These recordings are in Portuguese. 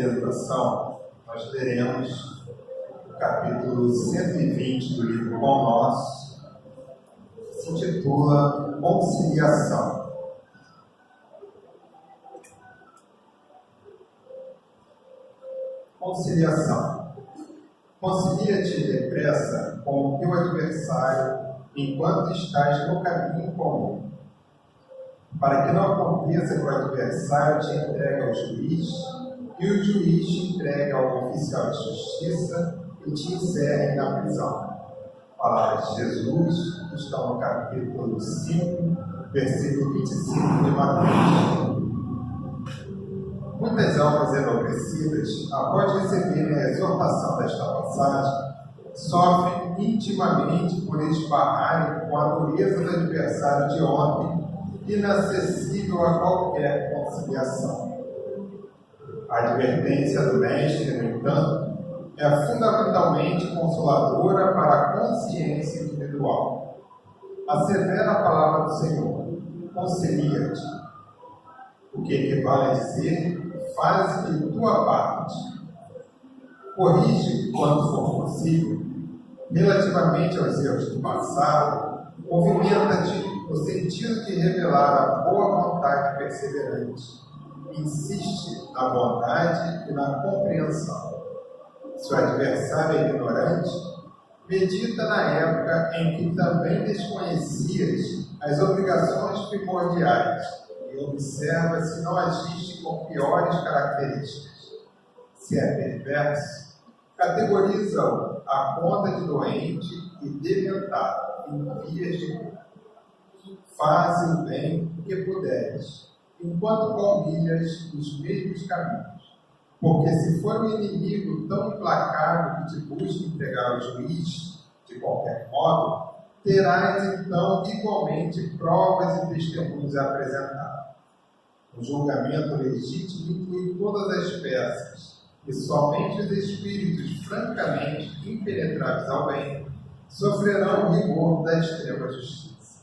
meditação, nós leremos o capítulo 120 do livro Pão Nosso, que se intitula Conciliação. Conciliação. Concilia-te depressa com o teu adversário enquanto estás no caminho comum, para que não aconteça que o adversário te entregue ao juiz e o juiz te entregue ao oficial de justiça e te encerre na prisão. Palavras de Jesus, que estão no capítulo 5, versículo 25 de Mateus. Muitas almas enobrecidas, após receberem a exortação desta passagem, sofrem intimamente por esbarrarem com a dureza do adversário de ontem, inacessível a qualquer conciliação. A advertência do Mestre, no entanto, é fundamentalmente consoladora para a consciência individual. Assevera a palavra do Senhor: concilia-te, o que equivale a dizer: faz-lhe tua parte. Corrige quando for possível. Relativamente aos erros do passado, movimenta-te no sentido de revelar a boa vontade perseverante. Insiste na bondade e na compreensão. Se o adversário é ignorante, medita na época em que também desconhecias as obrigações primordiais e observa se não agiste com piores características. Se é perverso, categoriza-o à conta de doente e dementado em vias de cura. Faze o bem que puderes, enquanto palmilhas os mesmos caminhos. Porque se for um inimigo tão implacável que te busca entregar ao juiz, de qualquer modo, terás então igualmente provas e testemunhos a apresentar. O julgamento legítimo inclui todas as peças, e somente os espíritos francamente impenetráveis ao bem sofrerão o rigor da extrema justiça.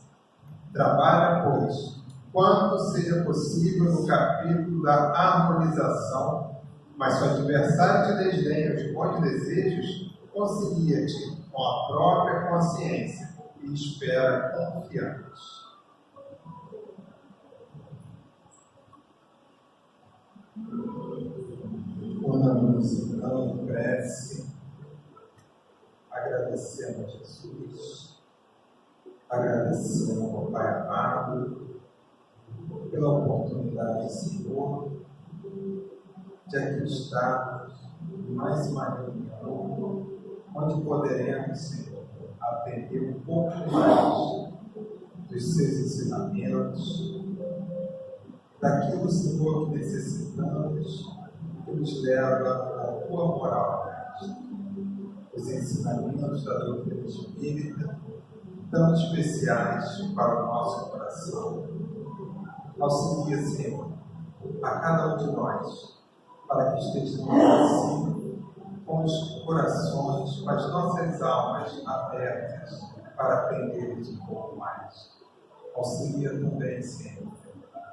Trabalha, pois, quanto seja possível no capítulo da harmonização, mas se o adversário te desdenha os bons desejos, concilia-te com a própria consciência e espera confiante. Unamos então em prece, agradecendo a Jesus, agradecendo ao Pai amado pela oportunidade, Senhor, de aqui estarmos em mais uma reunião, onde poderemos, Senhor, aprender um pouco mais dos seus ensinamentos, daquilo, Senhor, que necessitamos, que nos leva à tua moral. Os ensinamentos da doutrina espírita, tão especiais para o nosso coração. Auxilia, Senhor, a cada um de nós, para que estejamos assim, com os corações, com as nossas almas abertas, para aprendermos um pouco mais. Auxilia também, Senhor,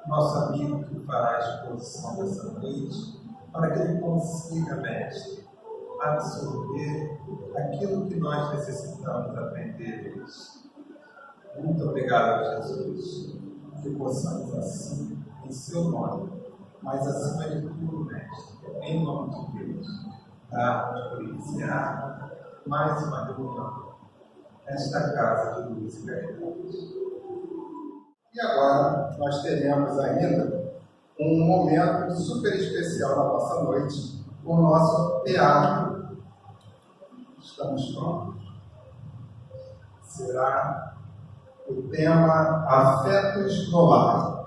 nosso amigo que fará a exposição dessa noite, para que ele consiga, Mestre, absorver aquilo que nós necessitamos aprender hoje. Muito obrigado, Jesus, que possamos assim, em seu nome, mas acima de tudo, Mestre, em nome de Deus, darmos por iniciar mais uma reunião nesta casa de luz e verdade. E agora nós teremos ainda um momento super especial na nossa noite, o nosso teatro. Estamos prontos? Será o tema Afetos no Lar.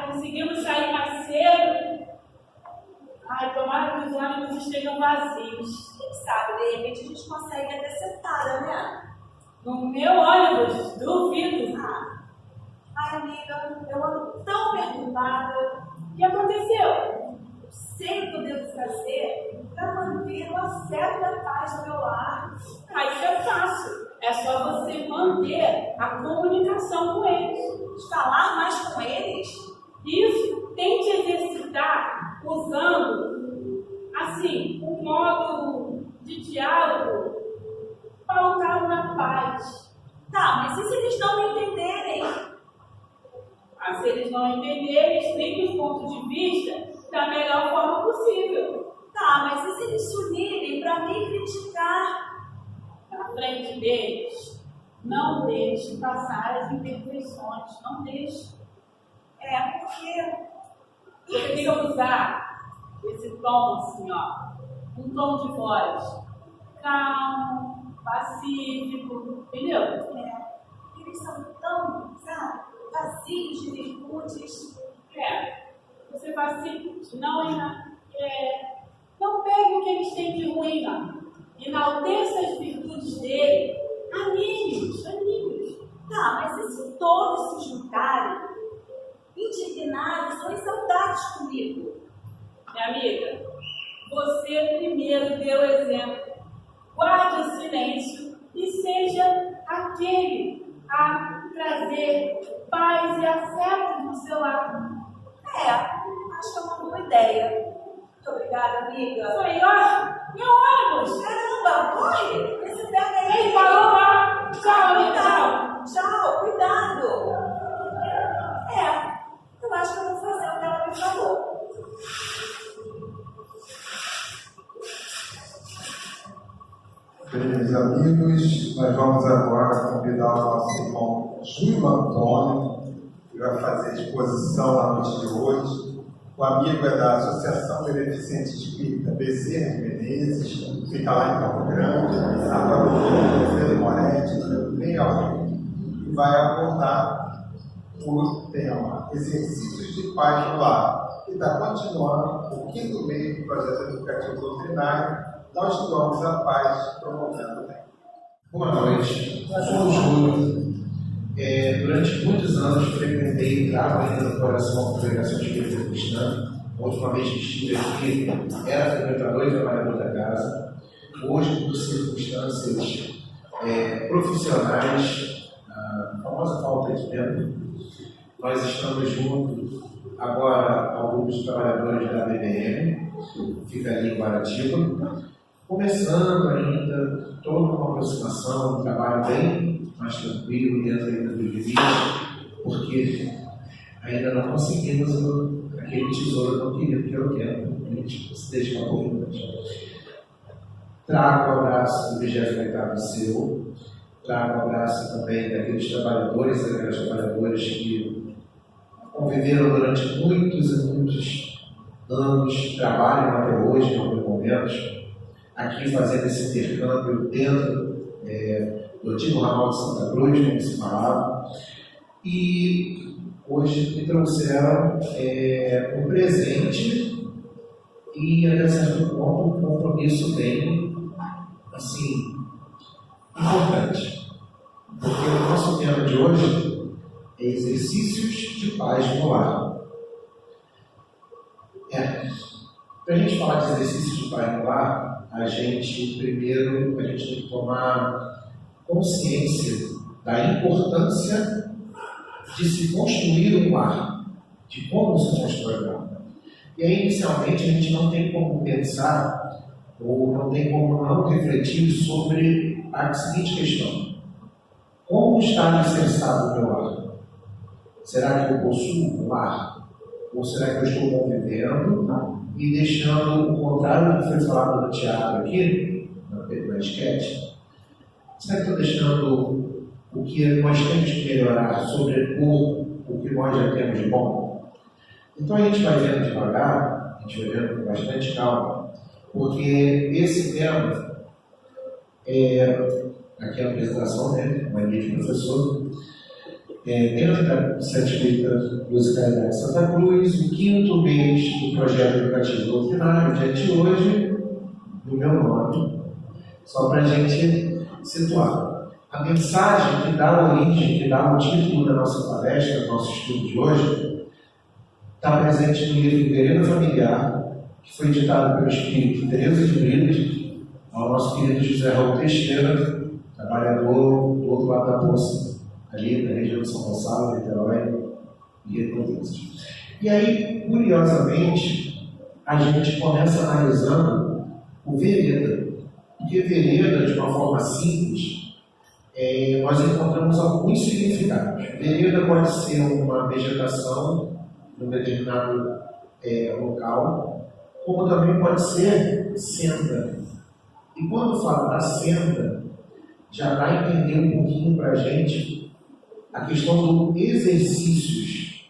Conseguimos sair mais cedo. Tomara que os ônibus estejam vazios. Quem sabe, de repente, a gente consegue até sentada, né? No meu ônibus, duvido. Amiga, eu ando tão perturbada. O que aconteceu? Sei o que eu devo fazer para manter o afeto da paz do meu lar. Isso é fácil. a comunicação com eles. Falar mais com eles? Isso, tente exercitar usando, assim, um modo de diálogo pautado na paz. Tá, mas e se eles não entenderem? Se eles não entenderem, explique os pontos de vista da melhor forma possível. Tá, mas e se eles se unirem para me criticar? Na frente deles, não deixe passar as imperfeições, não deixe. Porque você tem que usar esse tom assim, ó, um tom de voz calmo, pacífico, entendeu? Eles são tão, sabe, vazios de virtudes. Você faz assim, não pegue o que eles têm de ruim, não. Enalteça as virtudes dele, anime-os. Tá, mas e se todos se juntarem, indignados ou exaltados comigo? Minha amiga, você primeiro deu o exemplo. Guarde o silêncio e seja aquele a trazer paz e afeto no seu lar. Acho que é uma boa ideia. Muito obrigada, amiga. Isso aí, ó, meu ônibus. Caramba, corre! Esse pega aí. Ele parou lá. Tchau, amiga, tchau. Tchau, cuidado. Eu acho que eu vou fazer o que ela me falou. Meus amigos, nós vamos agora convidar o nosso irmão Júlio Antônio, que vai fazer a exposição na noite de hoje. O amigo é da Associação Beneficente Espírita Bezerra de Menezes, fica lá em Campo Grande, agora o Pedro Moretti, bem alguém, e vai abordar o tema Exercícios de Paz no Lar, que está continuando o quinto mês do projeto educativo doutrinário. Nós estudamos a paz promovendo o bem. Boa noite, eu sou o Júlio. Durante muitos anos frequentei e trago ainda no coração a congregação espírita cristã. A última vez que estive aqui era frequentador e trabalhador da casa. Hoje, por circunstâncias profissionais, a famosa falta de tempo, nós estamos juntos agora ao grupo de trabalhadores da BBM, que fica ali em Guaratiba, começando ainda toda uma aproximação, um trabalho bem mais tranquilo dentro ainda dos limites, porque ainda não conseguimos aquele tesouro tão querido que eu quero, a gente se dedica um pouquinho mais. Trago o abraço do 28º seu, trago o abraço também daqueles trabalhadores e daquelas trabalhadoras que conviveram durante muitos e muitos anos, trabalham até hoje, em alguns momentos, aqui fazendo esse intercâmbio dentro do antigo ramal de Santa Cruz, como se falava, e hoje me trouxeram um presente e, até certo ponto, um compromisso bem, assim, importante. Porque o nosso tema de hoje é exercícios de paz no lar. Para a gente falar de exercícios de paz no lar, a gente tem que tomar consciência da importância de se construir um lar, de como se constrói um lar. E aí, inicialmente, a gente não tem como pensar ou não tem como não refletir sobre a seguinte questão: como está alicerçado o meu lar? Será que eu possuo um lar? Ou será que eu estou convivendo e deixando o contrário do que foi falado no teatro aqui, na esquete? Será que eu estou deixando o que nós temos que melhorar sobrepor o que nós já temos de bom? Então a gente vai vendo devagar, a gente vai vendo com bastante calma, porque esse tema aqui é a apresentação dele, o magnífico professor, dentro da Certificada Musicalidade Santa Cruz, o 5º mês do projeto educativo doutrinário, diante hoje do meu nome, só para a gente situar. A mensagem que dá origem, que dá o título da nossa palestra, do nosso estudo de hoje, está presente no livro Vereda Familiar, que foi editado pelo espírito Teresa de Bridas, ao nosso querido José Raul Teixeira, trabalhador do outro lado da poça, ali na região de São Gonçalo, Niterói e Redondezas. E aí, curiosamente, a gente começa analisando o vereda. Porque vereda, de uma forma simples, nós encontramos alguns significados. Vereda pode ser uma vegetação em um determinado local, como também pode ser senda. E quando fala da senda, já dá a entender um pouquinho para a gente a questão dos exercícios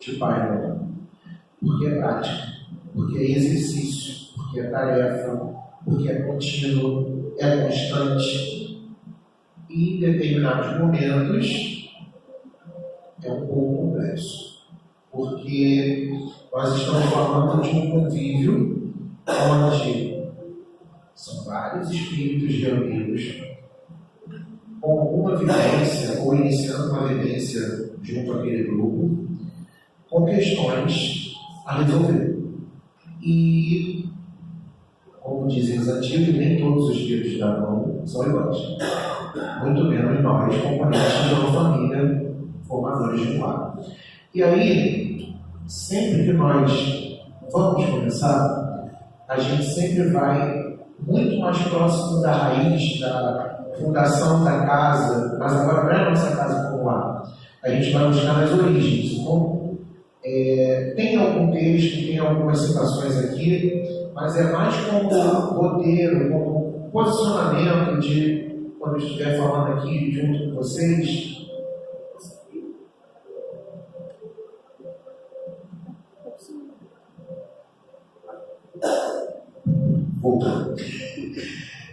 de Pai Noel. Porque é prática, porque é exercício, porque é tarefa, porque é contínuo, é constante. E em determinados momentos é um pouco complexo, porque nós estamos falando de um convívio onde são vários espíritos reunidos com alguma vivência, ou iniciando uma vivência junto àquele grupo, com questões a resolver. E, como dizem os antigos, nem todos os espíritos da mão são iguais. Muito menos nós, componentes de uma família, formadores de um lar. E aí, sempre que nós vamos começar, a gente sempre vai muito mais próximo da raiz, da fundação da casa, mas agora não é a nossa casa como lar. A gente vai buscar nas origens. Então, tem algum texto, tem algumas citações aqui, mas é mais como roteiro, como posicionamento de quando eu estiver falando aqui junto com vocês. Voltando.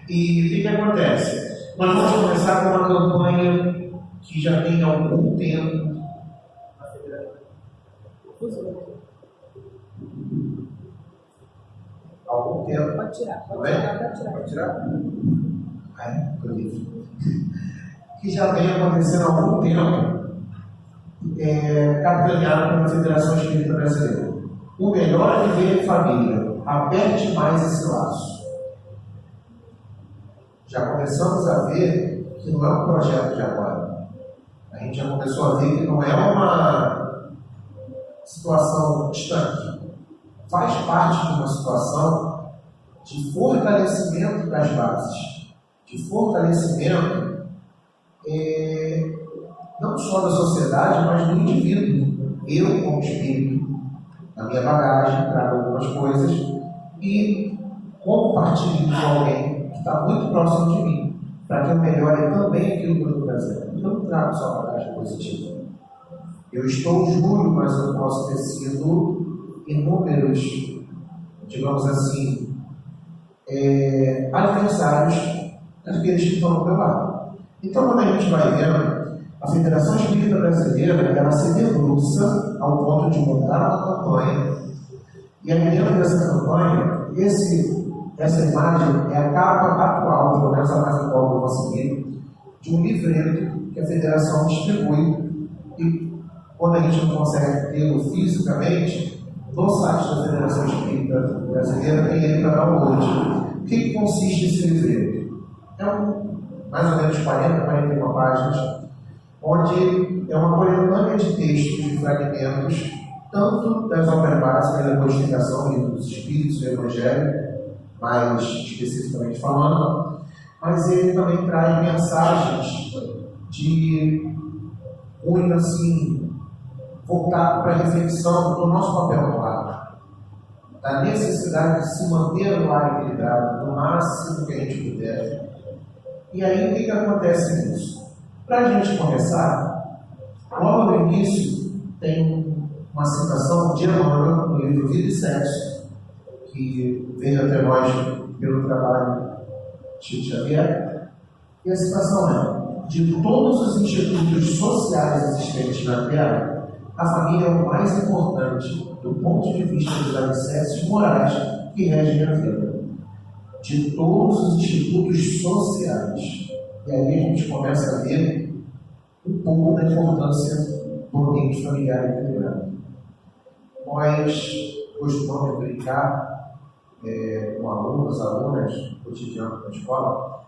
E o que acontece? Nós vamos começar com uma campanha que já tem algum tempo. Algum tempo. Pode tirar, Pode tirar? Ai, que já vem acontecendo há algum tempo, capitaneado pela Federação Espírita Brasileira. O melhor é viver em família. Aperte mais esse laço. Já começamos a ver que não é um projeto de agora. A gente já começou a ver que não é uma situação distante. Faz parte de uma situação de fortalecimento das bases, de fortalecimento não só da sociedade, mas do indivíduo. Eu, como espírito, na minha bagagem, trago algumas coisas e compartilho com alguém que está muito próximo de mim, para que eu melhore também aquilo que eu estou trazendo. Eu não trago só bagagem positiva. Eu estou juro, mas eu posso ter sido inúmeros, digamos assim, adversários daqueles que estão ao meu lado. Então, quando a gente vai vendo, a Federação Espírita Brasileira, ela se debruça ao ponto de montar uma campanha, e a medida dessa campanha, essa imagem é a capa atual, pelo menos a mais atual que eu consegui, de um livreto que a Federação distribui, e quando a gente não consegue tê-lo fisicamente, no site da Federação Espírita Brasileira tem ele para download. O que consiste esse livreto? É mais ou menos 41 páginas, onde é uma coletânea de textos, de fragmentos, tanto das obras básicas da codificação, livro dos Espíritos, do Evangelho, mais especificamente falando, mas ele também traz mensagens de cunho assim, voltado para a reflexão do nosso papel no lar, da necessidade de se manter no lar equilibrado, no máximo que a gente puder. E aí, o que acontece nisso? Para a gente começar, logo no início, tem uma citação de Emmanuel no livro Vida e Sexo, que veio até nós pelo trabalho de Chico Xavier. E a citação é: de todos os institutos sociais existentes na Terra, a família é o mais importante do ponto de vista dos alicerces morais que regem a vida. De todos os institutos sociais. E aí a gente começa a ver um pouco da importância do ambiente familiar equilibrado. Nós costumamos brincar com alunos, alunas, cotidiano da escola,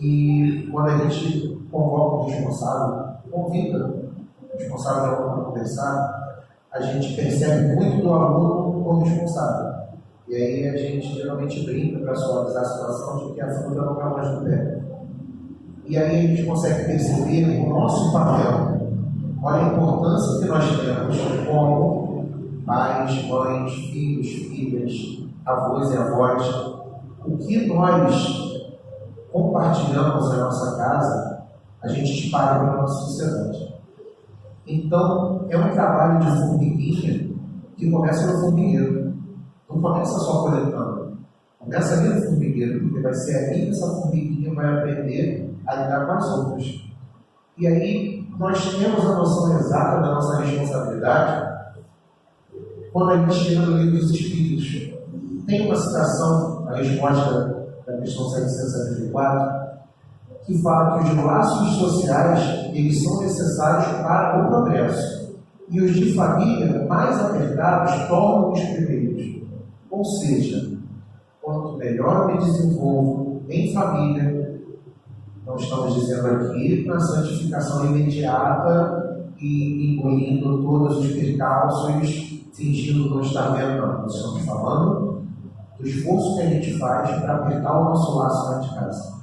E quando a gente convoca o responsável, convida o responsável de aluno para conversar, a gente percebe muito do aluno como responsável. E aí a gente geralmente brinca para suavizar a situação de que a fruta não vai mais no pé. E aí a gente consegue perceber o nosso papel. Olha a importância que nós temos como pais, mães, filhos, filhas, avós e avós. O que nós compartilhamos na nossa casa, a gente espalha para a nossa sociedade. Então, é um trabalho de formiguinha que começa no formigueiro. Não começa só coletando. Começa ali no formigueiro, porque vai ser ali que essa formiguinha vai aprender a lidar com as outras. E aí, nós temos a noção exata da nossa responsabilidade quando a gente chega no livro dos Espíritos. Tem uma citação, a resposta da questão 764, que fala que os laços sociais eles são necessários para o progresso. E os de família mais apertados tornam os primeiros. Ou seja, quanto melhor eu me desenvolvo em família, não estamos dizendo aqui na santificação imediata e engolindo todos os percalços, fingindo não estar vendo, não. Nós estamos falando do esforço que a gente faz para apertar o nosso laço lá de casa.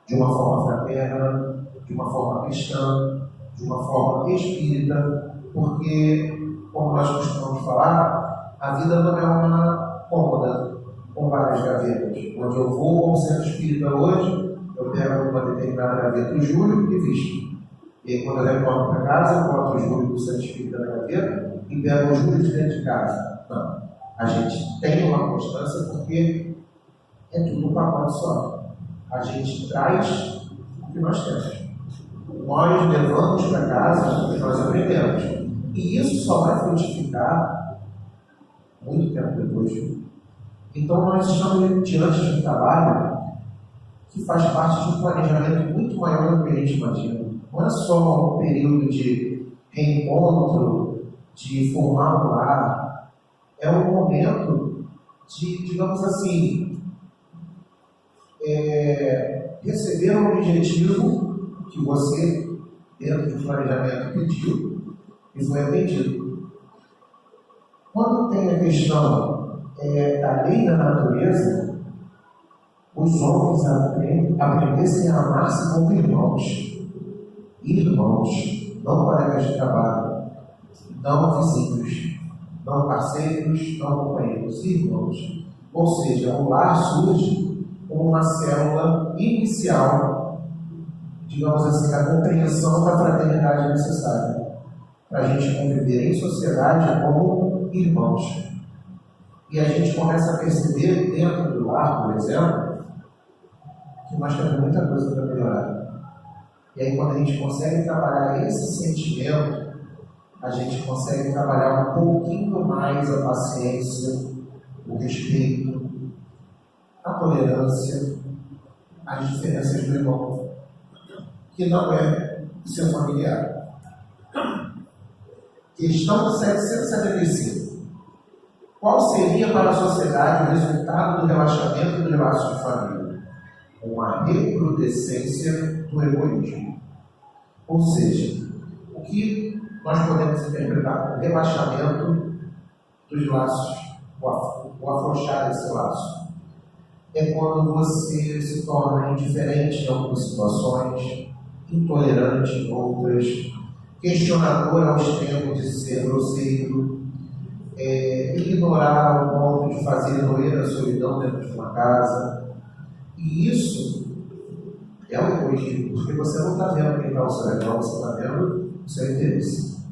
De uma forma fraterna, de uma forma cristã, de uma forma espírita, porque, como nós costumamos falar, a vida não é uma cômoda com várias gavetas. Onde eu vou ao centro espírita hoje, eu pego uma determinada gaveta o Júlio e visto. E aí, quando eu retorno para casa, eu boto o Júlio do centro espírita na gaveta e pego o Júlio de dentro de casa. Não. A gente tem uma constância porque é tudo um pacote só. A gente traz o que nós temos. Nós levamos para casa o que nós aprendemos. E isso só vai frutificar muito tempo depois. Então, nós estamos diante de um trabalho que faz parte de um planejamento muito maior do que a gente imagina. Não é só um período de reencontro, de formar um lar. É um momento de, digamos assim, receber um objetivo que você, dentro do planejamento, pediu e foi atendido. Quando tem a questão da lei da natureza, os homens aprendessem a amar-se como irmãos. Irmãos, não colegas de trabalho, não vizinhos, não parceiros, não companheiros, irmãos. Ou seja, o lar surge como uma célula inicial, digamos assim, da compreensão da fraternidade necessária para a gente conviver em sociedade como irmãos. E a gente começa a perceber dentro do lar, por exemplo, que nós temos muita coisa para melhorar. E aí, quando a gente consegue trabalhar esse sentimento, a gente consegue trabalhar um pouquinho mais a paciência, o respeito, a tolerância, as diferenças do irmão, que não é o seu familiar. Questão 775. Qual seria para a sociedade o resultado do relaxamento dos laços de família? Uma recrudescência do egoísmo. Ou seja, o que nós podemos interpretar como relaxamento dos laços, o afrouxar desse laço? É quando você se torna indiferente em algumas situações, intolerante em outras, questionador ao extremo de ser grosseiro, ignorar ao ponto de fazer doer a solidão dentro de uma casa. E isso é um egoísmo, porque você não está vendo quem está ao seu redor, você está vendo o seu interesse.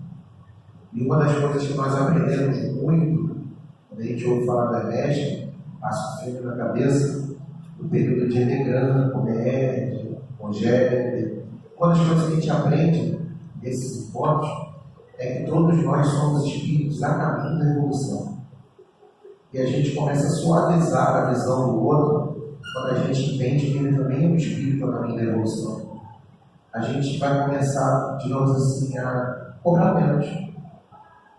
E uma das coisas que nós aprendemos muito, quando a gente ouve falar da EMESC, passa o filme na cabeça, o período de Enneagrama, com BR, com GED. Quando as coisas que a gente aprende nesses encontros, é que todos nós somos espíritos a caminho da evolução. E a gente começa a suavizar a visão do outro quando a gente entende que ele também é um espírito a caminho da evolução. A gente vai começar, digamos assim, a cobrar menos,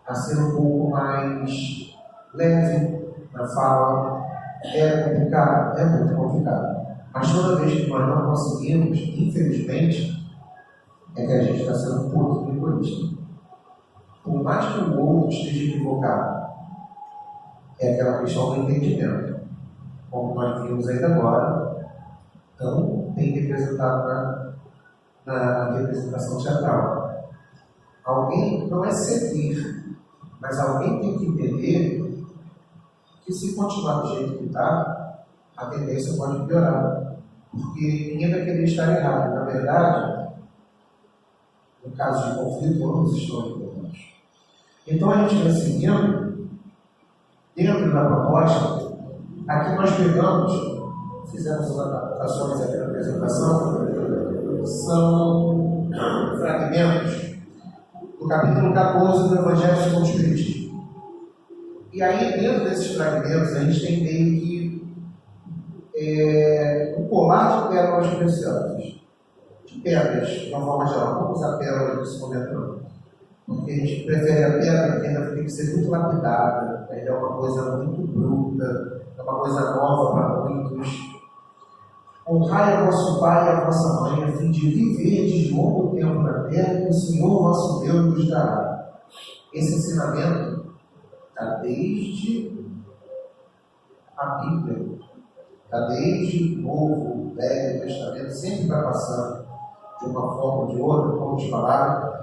a ser um pouco mais leve na fala. É complicado? É muito complicado. Mas toda vez que nós não conseguimos, infelizmente, é que a gente está sendo um pouquinho egoísta. Por mais que o outro esteja equivocado, é aquela questão do entendimento. Como nós vimos ainda agora, tão bem representado na representação teatral. Alguém não é ceder, mas alguém tem que entender que se continuar do jeito que está, a tendência pode piorar. Porque ninguém vai querer estar errado. Na verdade, no caso de conflito, ambos estão equivocados. Então a gente vai seguindo, dentro da proposta, aqui nós pegamos, fizemos umas adaptações aqui na apresentação, são fragmentos do capítulo 14 do Evangelho segundo o Espiritismo. E aí, dentro desses fragmentos, a gente tem meio que um colar de pérolas preciosas. De pedras, de uma forma geral. Vamos usar pérolas nesse momento não. Porque a gente prefere a pedra que ainda tem que ser muito lapidada, ainda é uma coisa muito bruta, é uma coisa nova para muitos. Honrai a vosso pai e a vossa mãe, a fim de viver de longo tempo na terra que o Senhor nosso Deus nos dará. Esse ensinamento está desde a Bíblia, está desde o Novo, o Velho Testamento, sempre vai passando de uma forma ou de outra, como te falaram,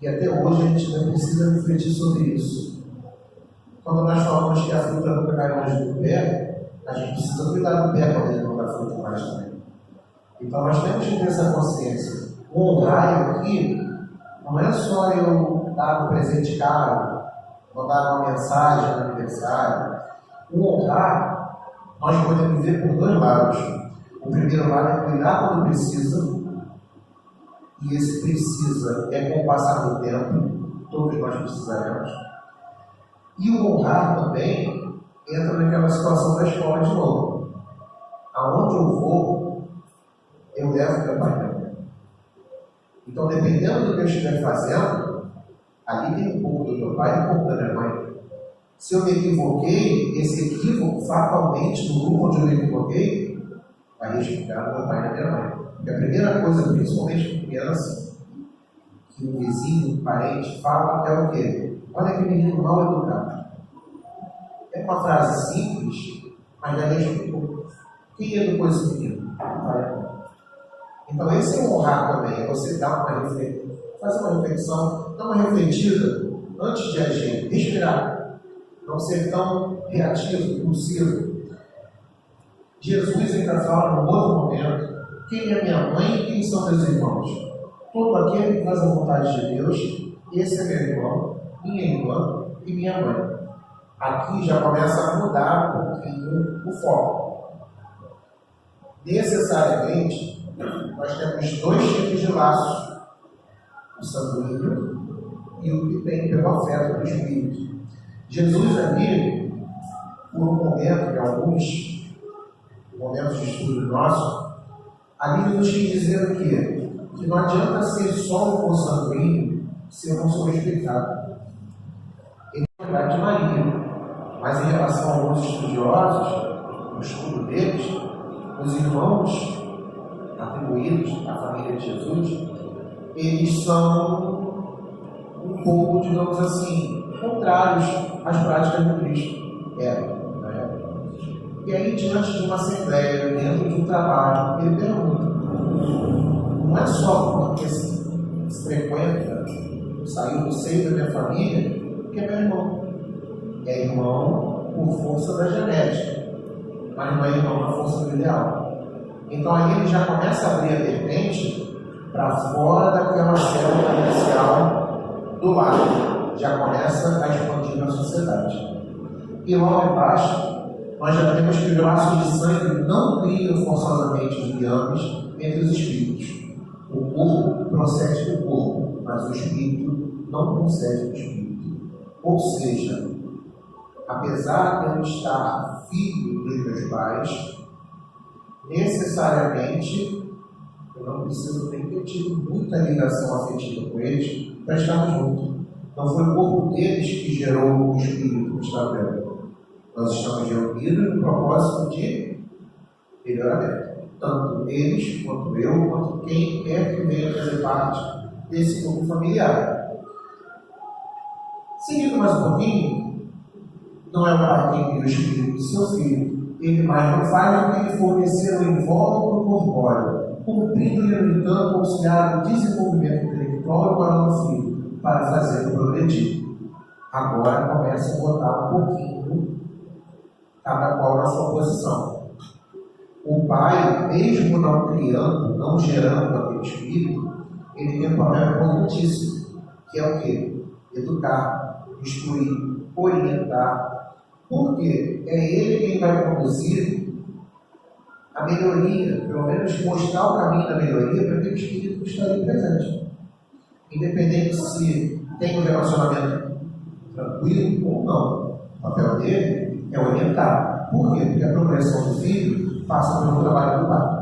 e até hoje a gente ainda precisa refletir sobre isso. Quando nós falamos que a fruta nunca cai longe do pé, a gente precisa cuidar do pé quando ele não dá fruta mais também. Então nós temos que ter essa consciência. O honrar aqui não é só eu dar um presente caro, ou dar uma mensagem no aniversário. O honrar, nós podemos ver por dois lados. O primeiro lado é cuidar quando precisa, e esse precisa é com o passar do tempo, todos nós precisaremos. E o honrar também entra naquela situação da escola de novo. Aonde eu vou, eu levo meu pai e minha mãe. Então, dependendo do que eu estiver fazendo, ali tem um pouco do meu pai e um pouco da minha mãe. Se eu me equivoquei, esse equívoco, fatalmente, no grupo onde eu me equivoquei, vai respingar no meu pai e na minha mãe. Porque a primeira coisa, principalmente com criança, que um vizinho, um parente fala é o quê? Olha que menino mal educado. É uma frase simples, mas já explicou. Quem educou esse menino? Então esse é honrar também, é você dar uma reflexão, fazer uma reflexão, dar uma refletida antes de agir, respirar, não ser tão reativo, impulsivo. Jesus ainda fala num outro momento, quem é minha mãe e quem são meus irmãos? Todo aquele que faz a vontade de Deus, esse é meu irmão, minha irmã e minha mãe. Aqui já começa a mudar um pouquinho o foco. Necessariamente, nós temos dois tipos de laços: o sanguíneo e o que tem pelo afeto do Espírito. Jesus ali, por um momento, em alguns momentos de estudo nosso, ali nos quis dizer o quê? Que não adianta ser só um consanguíneo se eu não sou respeitado. Ele é verdade de Maria. Mas em relação a alguns estudiosos, no estudo deles, os irmãos atribuídos à família de Jesus, eles são um pouco, digamos assim, contrários às práticas do Cristo. E aí, diante de uma assembleia, dentro de um trabalho, ele pergunta: não é só porque se frequenta, saiu do seio da minha família, que é meu irmão. É irmão por força da genética, mas não é irmão na força do ideal. Então aí ele já começa a abrir a vertente para fora daquela célula inicial do lado, já começa a expandir na sociedade. E logo embaixo, nós já temos que os laços de sangue não criam forçosamente os liames entre os espíritos. O corpo procede do corpo, mas o espírito não procede do espírito. Ou seja, apesar de eu estar filho dos meus pais, necessariamente eu não preciso nem ter tido muita ligação afetiva com eles para estarmos juntos. Não foi o corpo deles que gerou o espírito que está vendo. Nós estamos reunidos no propósito de melhoramento. tanto eles, quanto eu, quanto quem quer que venha fazer parte desse grupo familiar. Seguindo mais um pouquinho, não é o pai quem cria o espírito do seu filho, ele mais não faz do que ele fornecer o invólucro corpóreo, cumprindo-lhe, no entanto, auxiliar o desenvolvimento intelectual e moral do filho, para fazê-lo progredir. Agora começa a botar um pouquinho cada qual na sua posição. O pai, mesmo não criando, não gerando aquele espírito, ele tem um papel importantíssimo, que é o quê? Educar, instruir, orientar. Por quê? É ele quem vai conduzir a melhoria, pelo menos mostrar o caminho da melhoria para aquele espírito que está ali presente. Independente se tem um relacionamento tranquilo ou não, o papel dele é orientar. Por quê? Porque a progressão do filho passa pelo trabalho do pai.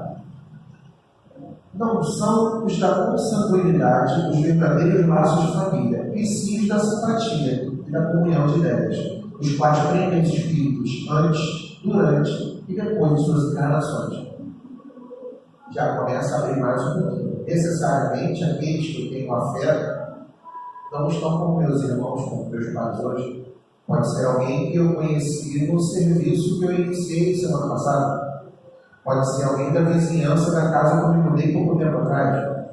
Não são os da consanguinidade os verdadeiros laços de família, e sim os da simpatia e da comunhão de ideias, os quais prendem os espíritos antes, durante e depois de suas encarnações. Já começa a abrir mais um pouquinho. Necessariamente, aqueles que eu tenho afeto não estão como meus irmãos, como meus pais hoje. Pode ser alguém que eu conheci no serviço que eu iniciei semana passada. Pode ser alguém da vizinhança da casa que eu me mudei pouco tempo atrás.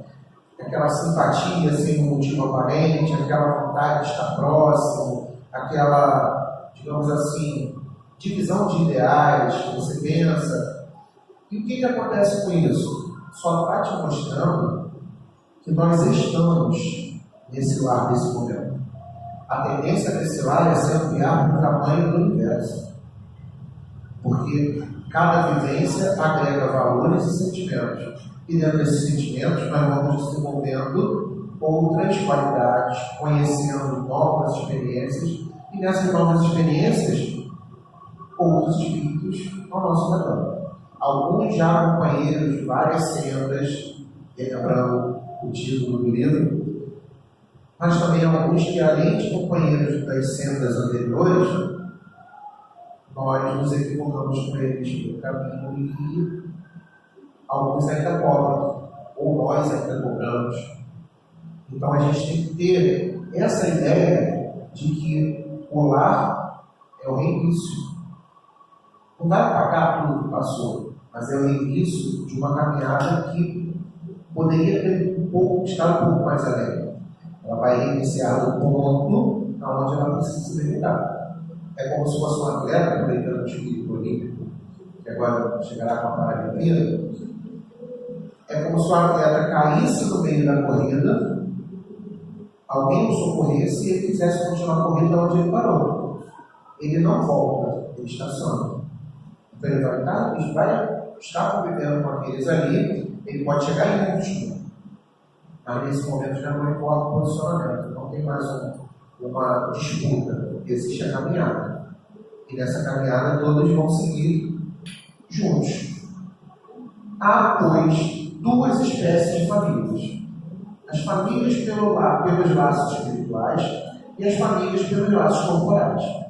Aquela simpatia sem um motivo aparente, aquela vontade de estar próximo, aquela, digamos assim, divisão de ideais que você pensa. E o que acontece com isso? Só está te mostrando que nós estamos nesse lar, nesse momento. A tendência desse lar é se ampliar para o tamanho do universo. Porque cada vivência agrega valores e sentimentos. E dentro desses sentimentos nós vamos desenvolvendo outras qualidades, conhecendo novas experiências. E nessas novas experiências, outros espíritos ao nosso redor. Alguns já companheiros de várias sendas, lembrando o título do livro, mas também alguns que, além de companheiros das sendas anteriores, nós nos equivocamos com eles no caminho e alguns ainda cobram, ou nós ainda cobramos. Então a gente tem que ter essa ideia de que o lar é o reinício. Não vai apagar tudo que passou, mas é o início de uma caminhada que poderia ter estar um pouco mais além. Ela vai reiniciar o ponto onde ela precisa se limitar. É como se fosse um atleta, aproveitando o espírito olímpico, que agora chegará com a Paralimpíada. É como se o atleta caísse no meio da corrida, alguém o socorresse e ele quisesse continuar a corrida onde ele parou. Ele não volta, ele estaciona. Então ele vai estar convivendo com aqueles ali, ele pode chegar em último, mas nesse momento já não importa o posicionamento, não tem mais uma disputa, existe a caminhada. E nessa caminhada todos vão seguir juntos. Há, pois, duas espécies de famílias: as famílias pelos laços espirituais e as famílias pelos laços corporais.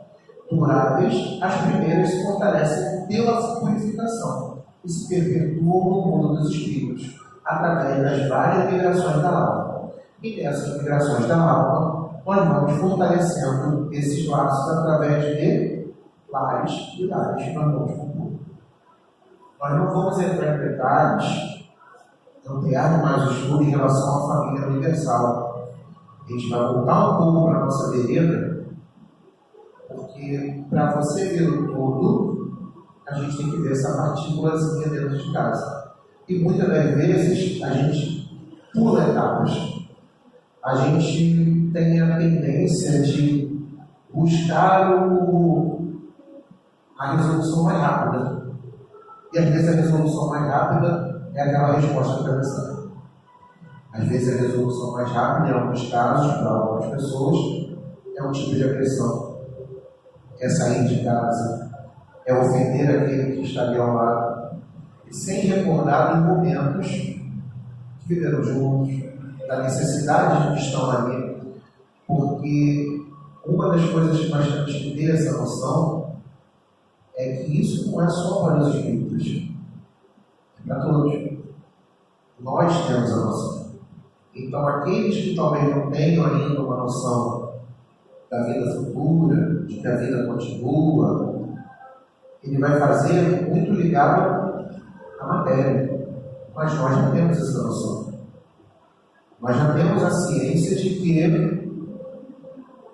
Duráveis, as primeiras se fortalecem pela purificação e se perpetuam no mundo dos espíritos, através das várias migrações da alma. E nessas migrações da alma, nós vamos fortalecendo esses laços através de lares e lares que nós vamos compor. Nós não vamos entrar em detalhes, ampliar mais o estudo em relação à família universal. A gente vai voltar um pouco para a nossa vereda, porque para você ver o todo, a gente tem que ver essa partículazinha dentro de casa. E muitas das vezes a gente pula etapas. A gente tem a tendência de buscar a resolução mais rápida. E às vezes a resolução mais rápida é aquela resposta atravessada. Às vezes a resolução mais rápida, em alguns casos, para algumas pessoas, é um tipo de agressão. É sair de casa, é ofender aquele que está ali ao lado, e sem recordar dos momentos que viveram juntos, da necessidade de que estão ali, porque uma das coisas que nós temos que ter essa noção é que isso não é só para os espíritos, é para todos. Nós temos a noção. Então, aqueles que talvez não tenham ainda uma noção da vida futura, de que a vida continua, ele vai fazer muito ligado à matéria. Mas nós já temos essa noção. Nós já temos a ciência de que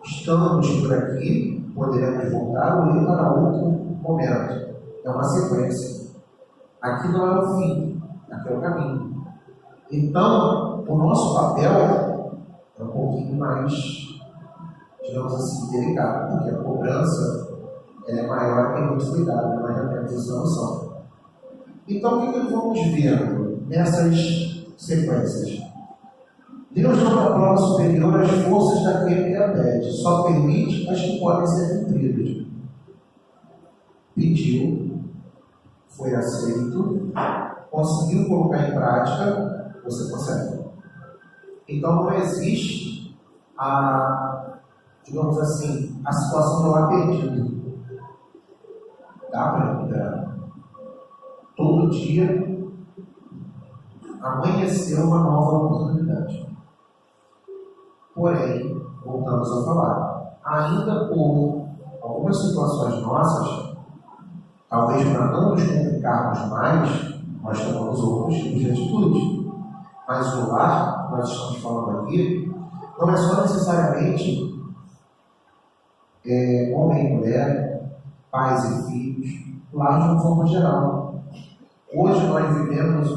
estamos por aqui, poderemos voltar ou ir para outro momento. É uma sequência. Aqui não é o fim, aqui é o caminho. Então, o nosso papel é um pouquinho mais, digamos assim, delicado, porque a cobrança é maior que a inutilidade, nós já temos essa noção. Então, o que vamos vendo nessas sequências? Deus não dá prova superior às forças daquele que a pede, só permite as que podem ser cumpridas. Pediu, foi aceito, conseguiu colocar em prática, você consegue. Então não existe digamos assim, a situação do apetite. Dá para recuperar. Todo dia amanheceu uma nova oportunidade. Porém, voltamos a falar, ainda por algumas situações nossas, talvez para não nos complicarmos mais, nós tomamos outros tipos de atitude. Mas o lar, que nós estamos falando aqui, não é só necessariamente homem e mulher, pais e filhos, lar de uma forma geral. Hoje nós vivemos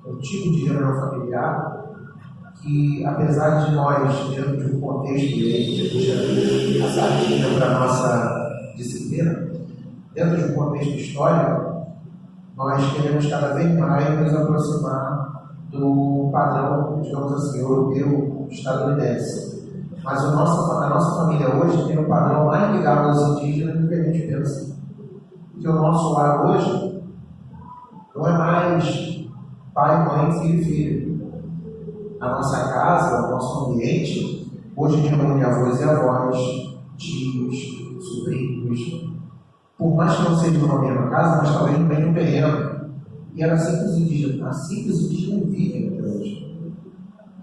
um tipo de reunião familiar que, apesar de nós, dentro de um contexto de a sardinha para a nossa disciplina, dentro de um contexto histórico, nós queremos cada vez mais nos aproximar do padrão, digamos assim, europeu, estadunidense. Mas a nossa família hoje tem um padrão mais ligado aos indígenas do que a gente pensa. Porque o nosso lar hoje não é mais pai, mãe, filho e filha. A nossa casa, o nosso ambiente, hoje reúne avós e avós, tios, sobrinhos. Por mais que não seja numa mesma casa, mas talvez no mesmo terreno. E era assim que os indígenas vivem até hoje.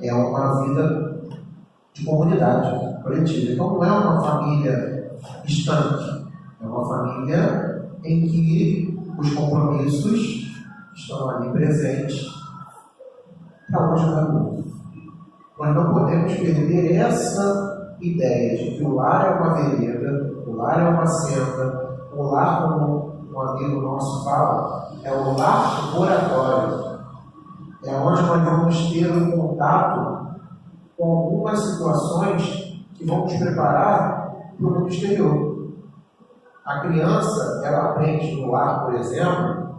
É uma vida de comunidade coletiva. Então não é uma família distante, é uma família em que os compromissos estão ali presentes para hoje da luz. Nós não podemos perder essa ideia de que o lar é uma vereda, o lar é uma senda, o lar, como um amigo nosso fala, é o lar oratório. É onde nós vamos ter um contato com algumas situações que vão nos preparar para o mundo exterior. A criança, ela aprende no lar, por exemplo,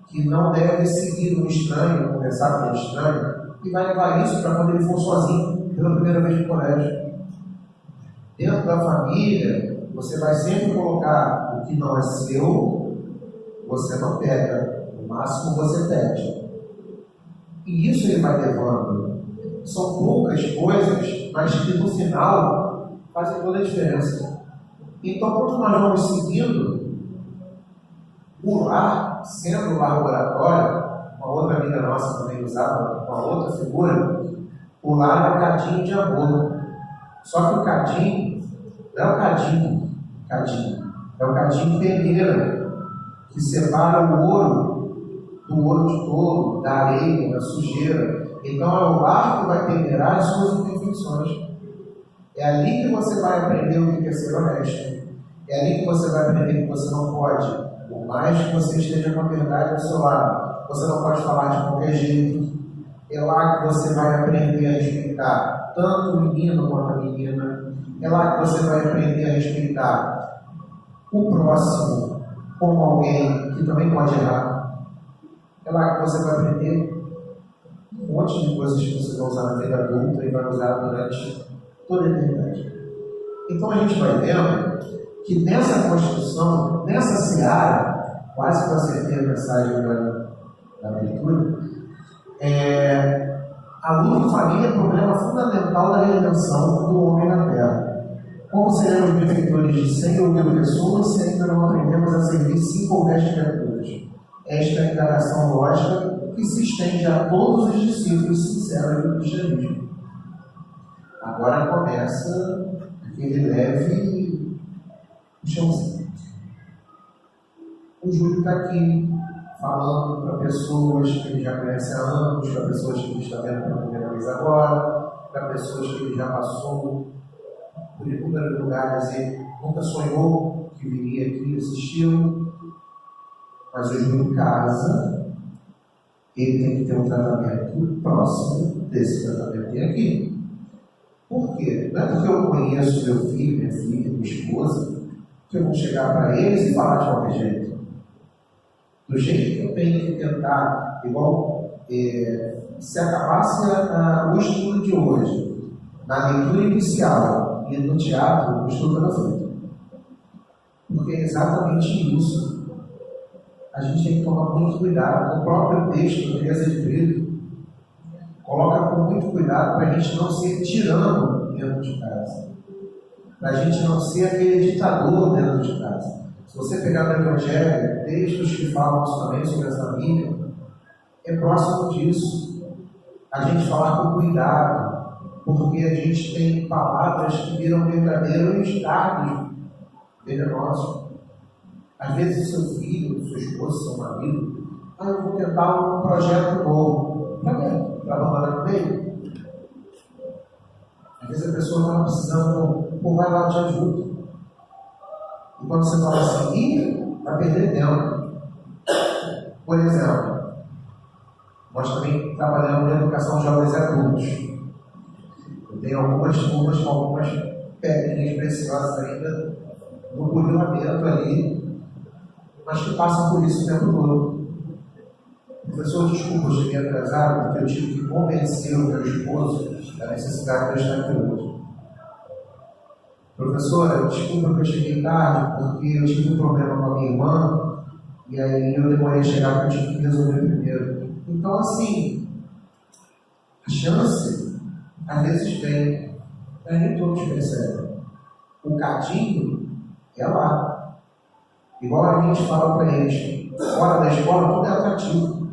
que não deve seguir um estranho, conversar com um estranho, e vai levar isso para quando ele for sozinho, pela primeira vez no colégio. Dentro da família, você vai sempre colocar o que não é seu, você não pega, no máximo você pede. E isso ele vai levando. São poucas coisas, mas que no final fazem toda a diferença. Então, quando nós vamos seguindo o lar, sendo o lar oratório, uma outra amiga nossa também usava uma outra figura, o lar é o cadinho de amor. Só que o cadinho não é o cadinho, é o cadinho peneira, que separa o ouro do ouro de touro, da areia, da sujeira. Então é o lar que vai peneirar as suas imperfeições. É ali que você vai aprender o que é ser honesto. É ali que você vai aprender que você não pode, por mais que você esteja com a verdade ao seu lado, você não pode falar de qualquer jeito. É lá que você vai aprender a respeitar tanto o menino quanto a menina. É lá que você vai aprender a respeitar o próximo como alguém que também pode errar. É lá que você vai aprender um monte de coisas que você vai usar na vida adulta e vai usar durante toda a eternidade. Então a gente vai vendo que nessa construção, nessa seara, quase que eu acertei a mensagem da leitura, a luta em família é um problema fundamental da redenção do homem na Terra. Como seremos benfeitores de 100 ou 1000 pessoas se ainda não aprendemos a servir 5 ou 10 criaturas? esta indagação lógica que se estende a todos os discípulos sinceros do cristianismo. Agora começa aquele leve chãozinho. O Júlio está aqui falando para pessoas que ele já conhece há anos, para pessoas que ele está vendo pela primeira vez agora, para pessoas que ele já passou por inúmeros lugares e nunca sonhou que viria aqui e assistiu. Mas o Júlio casa, ele tem que ter um tratamento próximo desse tratamento que tem aqui. Por quê? Não é porque eu conheço meu filho, minha filha, minha esposa, que eu vou chegar para eles e falar de qualquer jeito. Do jeito que eu tenho que tentar, igual se acabasse o estudo de hoje, na leitura inicial e no teatro, o estudo era feito. Porque é exatamente isso. A gente tem que tomar muito cuidado. O próprio texto, Teresa de Brito, coloca com muito cuidado para a gente não ser tirano dentro de casa. Para a gente não ser aquele ditador dentro de casa. Se você pegar no Evangelho, textos que falam também sobre a família, é próximo disso. A gente falar com cuidado, porque a gente tem palavras que viram verdadeiros dardos venenosos. Às vezes, seu filho, sua esposa, seu marido, eu vou tentar um projeto novo. Para quê? Para abandonar no meio? Às vezes a pessoa estava precisando, pô, vai lá, te ajuda. E quando você fala assim, vai perder tempo. Por exemplo, nós também trabalhamos na educação de jovens adultos. Eu tenho algumas turmas com algumas pedrinhas preciosas ainda no burilamento ali, mas que passam por isso o tempo todo. Professor, desculpa, eu cheguei atrasado porque eu tive que convencer o meu esposo da necessidade de eu estar aqui hoje. Professora, desculpa que eu cheguei tarde porque eu tive um problema com a minha irmã e aí eu demorei a chegar porque eu tive que resolver primeiro. Então, assim, a chance às vezes vem, mas nem todos percebem. O cadinho é lá. Igual a gente fala para eles, fora da escola tudo é atrativo.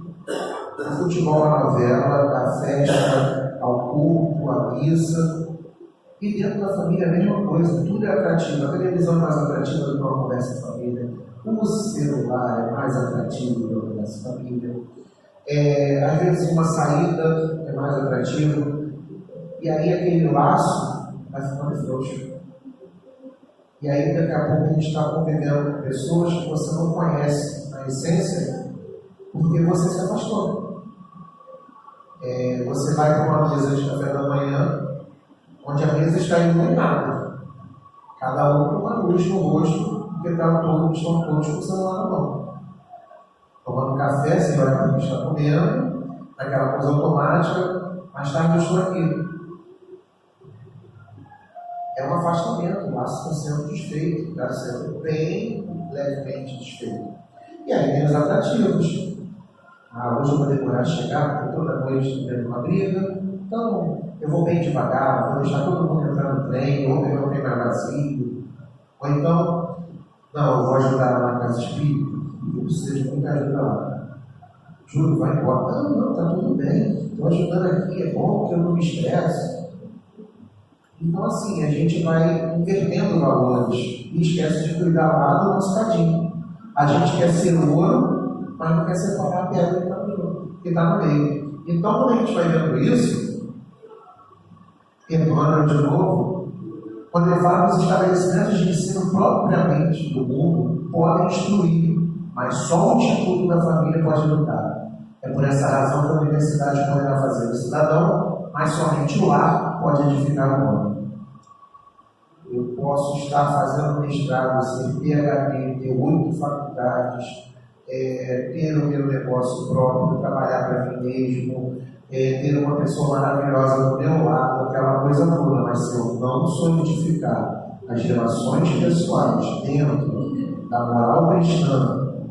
Do futebol, a novela, da festa, ao culto, à missa. E dentro da família a mesma coisa, tudo é atrativo. A televisão é mais atrativa do que uma conversa em família. O celular é mais atrativo do que uma conversa em família. Às vezes uma saída é mais atrativa. E aí aquele laço vai ficando frouxo. E aí daqui a pouco a gente está convivendo com pessoas que você não conhece na essência, porque você se afastou. Você vai para uma mesa de café da manhã, onde a mesa está iluminada. Cada um com uma luz no rosto, porque estão todos com o celular na mão. Tomando café, você vai para o que está comendo, aquela coisa automática, mais tarde eu estou aqui. É um afastamento, o laço está sendo desfeito, está sendo bem levemente desfeito. E aí tem os atrativos. Hoje eu vou demorar a chegar, porque toda noite tendo uma briga, então eu vou bem devagar, vou deixar todo mundo entrar no trem, ou pegar o trem mais vazio. Ou então, não, eu vou ajudar lá na casa espírita, eu preciso de muita ajuda lá. Júlio, vai embora. Não, está tudo bem, estou ajudando aqui, é bom que eu não me estresse. Então, assim, a gente vai invertendo valores e esquece de cuidar lá do nosso cadinho. A gente quer ser ouro, mas não quer separar a pedra que está no meio. Então, quando a gente vai vendo isso, Emmanuel, de novo, quando ele fala que os estabelecimentos de ensino propriamente do mundo podem instruir, mas só o Instituto da Família pode educar. É por essa razão que a universidade poderá fazer o cidadão, mas somente o lar pode edificar o homem. Eu posso estar fazendo mestrado, ser PhD, ter 8 faculdades, ter o meu negócio próprio, trabalhar para mim mesmo, ter uma pessoa maravilhosa do meu lado, aquela coisa toda, mas se eu não solidificar as relações pessoais dentro da moral cristã,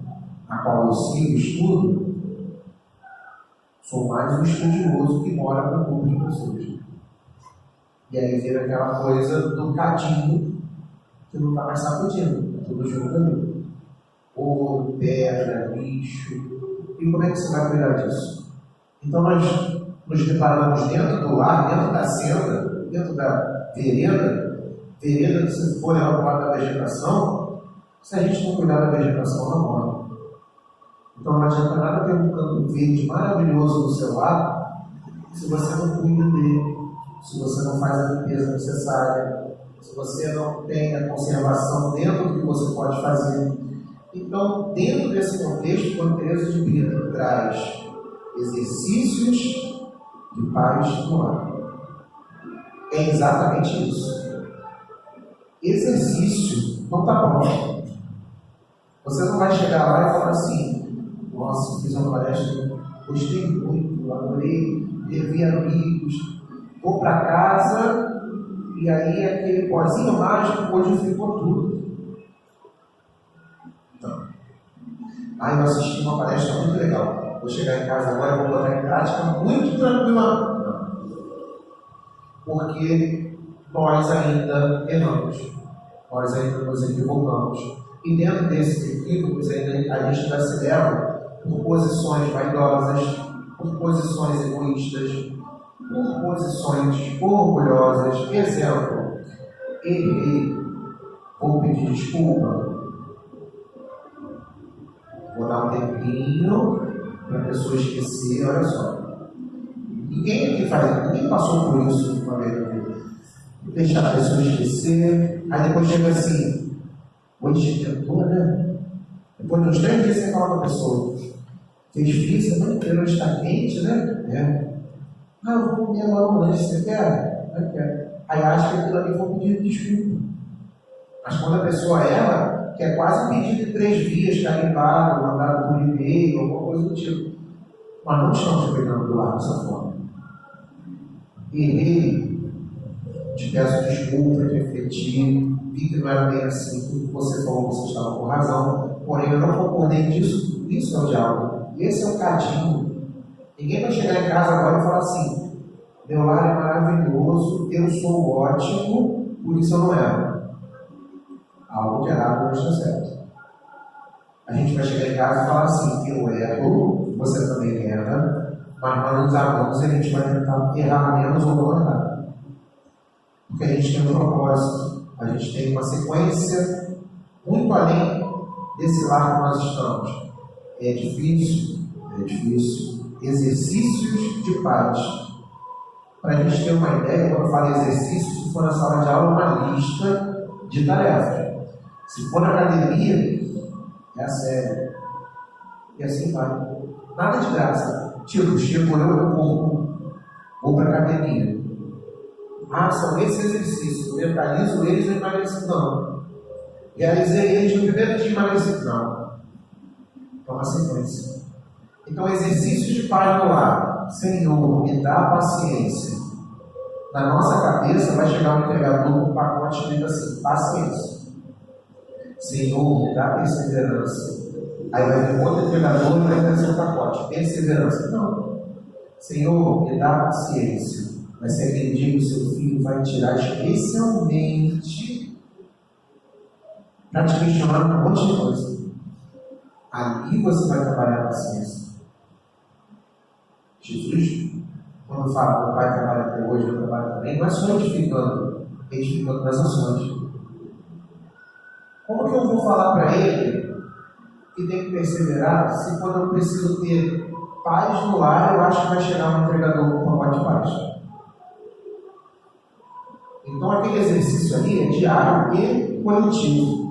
a qual eu sigo, estudo, sou mais um estudioso que mora com o público de vocês. E aí vira aquela coisa do cadinho que não está mais sacudindo, tudo junto ali. ouro, pedra, lixo. E como é que você vai cuidar disso? Então nós nos deparamos dentro do lar, dentro da senda, dentro da vereda que se for levar para o lado da vegetação, se a gente não cuidar da vegetação, ela morre. Então não adianta nada ter um campo verde maravilhoso no seu lado, se você não cuida dele, se você não faz a limpeza necessária, se você não tem a conservação dentro do que você pode fazer. Então, dentro desse contexto, a Teresa de Brito traz exercícios de paz no lar. É exatamente isso. Exercício não está pronto. Você não vai chegar lá e falar assim: nossa, fiz uma palestra, gostei muito, adorei, revi amigos, vou para casa e aí aquele pozinho mágico modificou tudo. Não. Eu assisti uma palestra muito legal. Vou chegar em casa agora e vou botar em prática muito tranquila. Não. Porque nós ainda erramos. Nós ainda nos equivocamos. E dentro desses equívocos ainda a gente ainda se leva por posições vaidosas, por posições egoístas, por posições orgulhosas. Exemplo, errei, vou pedir desculpa. Vou dar um tempinho para a pessoa esquecer. Olha só, ninguém aqui faz, ninguém passou por isso uma vez na vida. Deixar a pessoa esquecer, aí depois chega assim: hoje tentou, né? Depois de uns 3 dias você fala com a pessoa: fez frio, semana inteira hoje está quente, né? Eu vou comer agora um lanche, você quer? Não quero. Aí acha que aquilo ali foi um pedido de desculpa. Mas quando a pessoa erra, que é quase um pedido de 3 vias, carimbado, mandado por e-mail, alguma coisa do tipo. Mas não estamos cuidando do lar dessa forma. Errei, te peço desculpa, refleti, vi que não era bem assim, tudo que você falou, você estava com razão, porém eu não concordei disso. Isso é o diálogo. Esse é o cadinho. Ninguém vai chegar em casa agora e falar assim: meu lar é maravilhoso, eu sou ótimo, por isso eu não erro. Algo de errado não está certo. A gente vai chegar em casa e falar assim: eu erro, você também erra, mas nós nos amamos e a gente vai tentar errar menos ou não errar. Porque a gente tem um propósito, a gente tem uma sequência muito além desse lar que nós estamos. É difícil. Exercícios de paz. Para a gente ter uma ideia, quando eu falo exercício, se for na sala de aula, uma lista de tarefas. Se for na academia, é a sério. E assim vai. Nada de graça. Tipo, chego eu corpo, vou para a academia. São esses exercícios. Eu mentalizo eles e emagreço. Não. Realizei eles no primeiro dia e emagreci. Não. Então, uma sequência. Então, exercício de paz no lar. Senhor, me dá paciência. Na nossa cabeça vai chegar um entregador com um pacote escrito assim: paciência. Senhor, me dá perseverança. Aí vai vir outro entregador e vai trazer um pacote: perseverança. Não. Senhor, me dá paciência. Vai ser aquele dia que o seu filho vai tirar especialmente para te questionar um monte de coisa. Ali você vai trabalhar a paciência. Jesus, quando fala que o Pai trabalha até hoje, eu trabalho também, não é só edificando nas ações. Como que eu vou falar para ele que tem que perseverar se quando eu preciso ter paz no lar, eu acho que vai chegar um entregador com um pacote de paz? Então aquele exercício ali é diário e coletivo.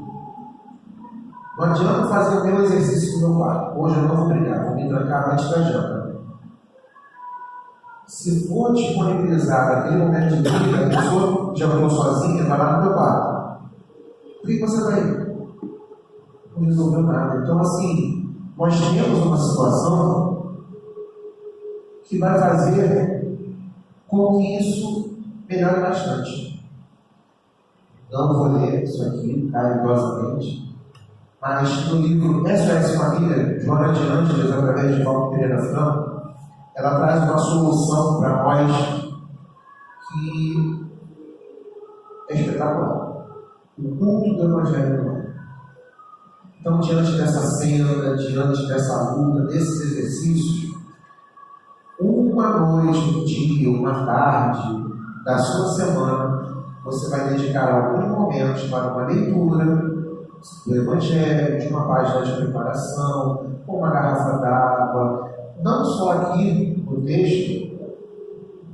Não adianta fazer o meu exercício no meu quarto. Hoje eu não vou brigar, vou me trancar antes da janta. Se for disponibilizar aquele momento de briga, a pessoa já falou sozinha, vai lá no meu quarto. Por que você vai ir? Não resolveu nada. Então, assim, nós temos uma situação que vai fazer com que isso melhore bastante. Não vou ler isso aqui carinhosamente, mas no livro SOS Família, Joana de Ângeles, através de Paulo Pereira Franco, ela traz uma solução para nós que é espetacular. O culto do Evangelho. Então, diante dessa cena, diante dessa luta, desses exercícios, uma noite, um dia, uma tarde da sua semana, você vai dedicar alguns momentos para uma leitura do Evangelho, de uma página de preparação, com uma garrafa d'água, não só aqui no texto,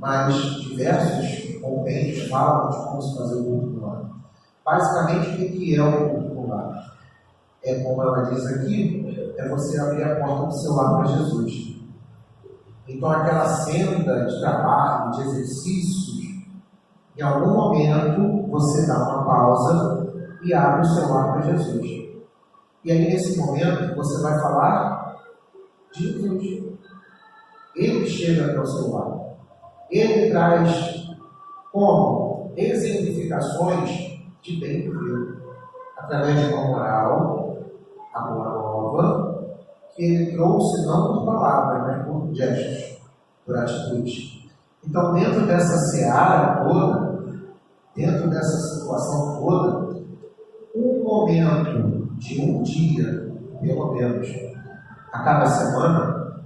mas diversos compêndios falam de como se fazer o culto no lar. Basicamente, o que é o culto no lar? É, como ela diz aqui, é você abrir a porta do seu lar para Jesus. Então, aquela senda de trabalho, de exercícios, em algum momento você dá uma pausa e abre o seu lar para Jesus. E aí, nesse momento, você vai falar de Jesus. Ele chega até o seu lar. Ele traz como exemplificações de bem viver, através de uma moral, a boa nova, que ele trouxe não por palavras, mas por gestos, por atitudes. Então, dentro dessa seara toda, dentro dessa situação toda, um momento de um dia, pelo menos, a cada semana,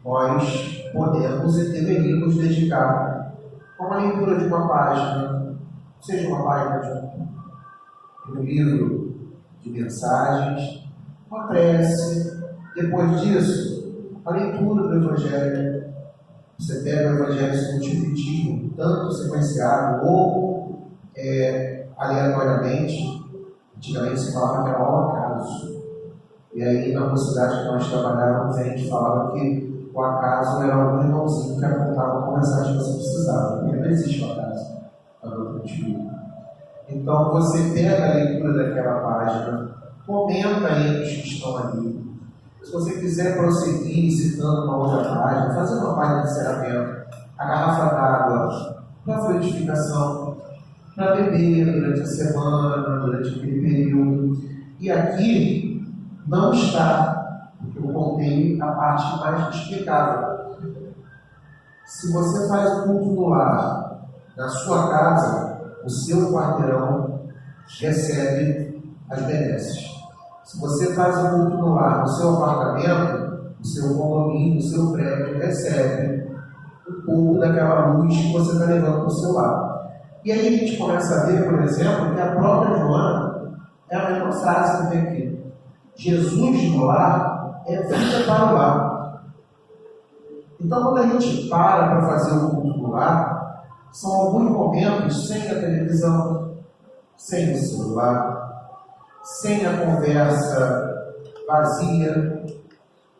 nós podemos e deveríamos dedicar a uma leitura de uma página, seja uma página de um livro de mensagens, uma prece. Depois disso, a leitura do Evangelho. Você pega o Evangelho multiplicativo, tanto sequenciado ou aleatoriamente. Antigamente se falava que era ao acaso. E aí, na mocidade que nós trabalhávamos, a gente falava que o acaso era algum irmãozinho que apontava com a mensagem que você precisava. Porque não existe o acaso na doutrina espírita. Então, você pega a leitura daquela página, comenta entre os que estão ali. Se você quiser prosseguir citando uma outra página, fazer uma página de encerramento, a garrafa d'água para frutificação, para beber durante a semana, durante aquele período. E aqui não está, porque eu contei a parte mais explicável. Se você faz o culto no lar, na sua casa, o seu quarteirão recebe as benesses. Se você faz o culto no lar, no seu apartamento, no seu condomínio, no seu prédio, recebe um pouco daquela luz que você está levando para o seu lar. E aí a gente começa a ver, por exemplo, que a própria Joana é a mesma frase que tem aqui. Jesus no lar é vida para o lar. Então, quando a gente para fazer o culto no lar, são alguns momentos sem a televisão, sem o celular, sem a conversa vazia,